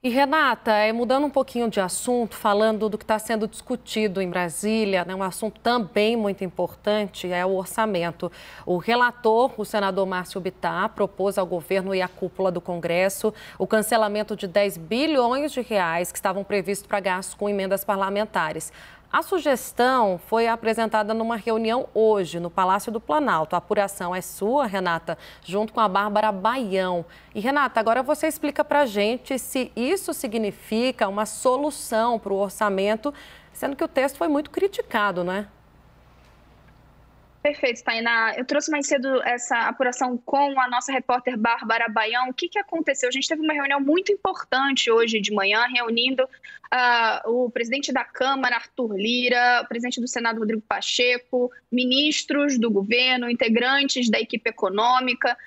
E Renata, mudando um pouquinho de assunto, falando do que está sendo discutido em Brasília, né, um assunto também muito importante é o orçamento. O relator, o senador Márcio Bittar, propôs ao governo e à cúpula do Congresso o cancelamento de 10 bilhões de reais que estavam previstos para gastos com emendas parlamentares. A sugestão foi apresentada numa reunião hoje no Palácio do Planalto. A apuração é sua, Renata, junto com a Bárbara Baião. E, Renata, agora você explica para a gente se isso significa uma solução para o orçamento, sendo que o texto foi muito criticado, não é? Perfeito, Tainá. Eu trouxe mais cedo essa apuração com a nossa repórter Bárbara Baião. O que aconteceu? A gente teve uma reunião muito importante hoje de manhã, reunindo o presidente da Câmara, Arthur Lira, o presidente do Senado, Rodrigo Pacheco, ministros do governo, integrantes da equipe econômica,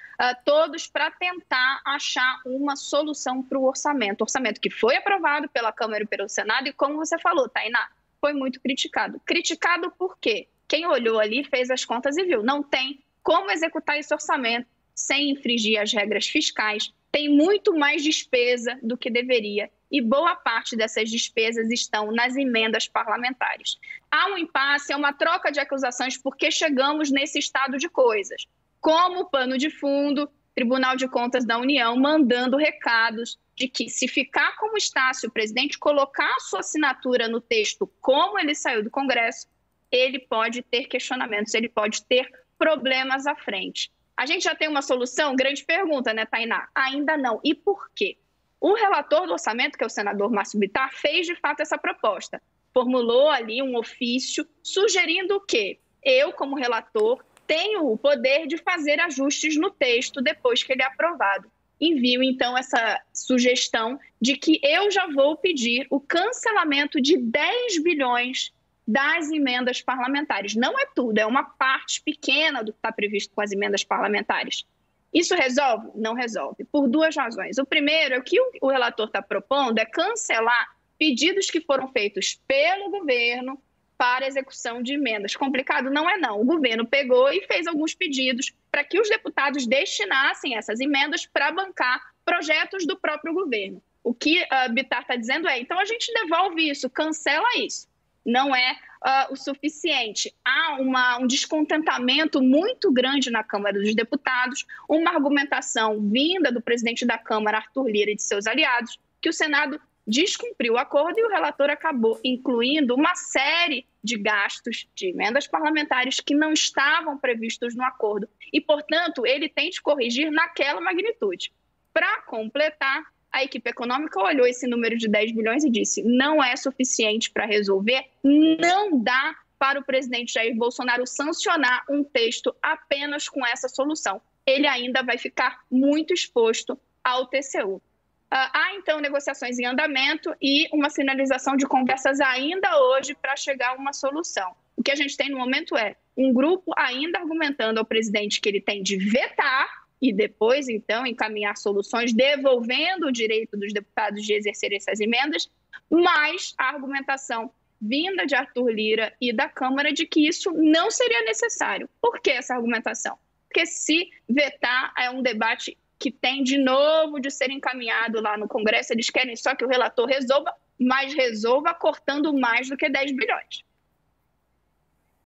todos para tentar achar uma solução para o orçamento. Orçamento que foi aprovado pela Câmara e pelo Senado e, como você falou, Tainá, foi muito criticado. Criticado por quê? Quem olhou ali fez as contas e viu, não tem como executar esse orçamento sem infringir as regras fiscais, tem muito mais despesa do que deveria e boa parte dessas despesas estão nas emendas parlamentares. Há um impasse, é uma troca de acusações porque chegamos nesse estado de coisas, como pano de fundo, Tribunal de Contas da União mandando recados de que se ficar como está, se o presidente colocar a sua assinatura no texto como ele saiu do Congresso, ele pode ter questionamentos, ele pode ter problemas à frente. A gente já tem uma solução? Grande pergunta, né, Tainá? Ainda não. E por quê? O relator do orçamento, que é o senador Márcio Bittar, fez de fato essa proposta. Formulou ali um ofício sugerindo que eu, como relator, tenho o poder de fazer ajustes no texto depois que ele é aprovado. Envio, então, essa sugestão de que eu já vou pedir o cancelamento de 10 bilhões das emendas parlamentares. Não é tudo, é uma parte pequena do que está previsto com as emendas parlamentares. Isso resolve? Não resolve, por duas razões. O primeiro é que o relator está propondo é cancelar pedidos que foram feitos pelo governo para execução de emendas. Complicado? Não é não. O governo pegou e fez alguns pedidos para que os deputados destinassem essas emendas para bancar projetos do próprio governo. O que Bittar está dizendo é, então a gente devolve isso, cancela isso. Não é o suficiente. Há um descontentamento muito grande na Câmara dos Deputados, uma argumentação vinda do presidente da Câmara, Arthur Lira, e de seus aliados, que o Senado descumpriu o acordo e o relator acabou incluindo uma série de gastos de emendas parlamentares que não estavam previstos no acordo. E, portanto, ele tem de corrigir naquela magnitude. Para completar, a equipe econômica olhou esse número de 10 bilhões e disse, não é suficiente para resolver, não dá para o presidente Jair Bolsonaro sancionar um texto apenas com essa solução. Ele ainda vai ficar muito exposto ao TCU. Há, então, negociações em andamento e uma sinalização de conversas ainda hoje para chegar a uma solução. O que a gente tem no momento é um grupo ainda argumentando ao presidente que ele tem de vetar e depois, então, encaminhar soluções, devolvendo o direito dos deputados de exercer essas emendas, mas a argumentação vinda de Arthur Lira e da Câmara de que isso não seria necessário. Por que essa argumentação? Porque se vetar é um debate que tem de novo de ser encaminhado lá no Congresso, eles querem só que o relator resolva, mas resolva cortando mais do que 10 bilhões.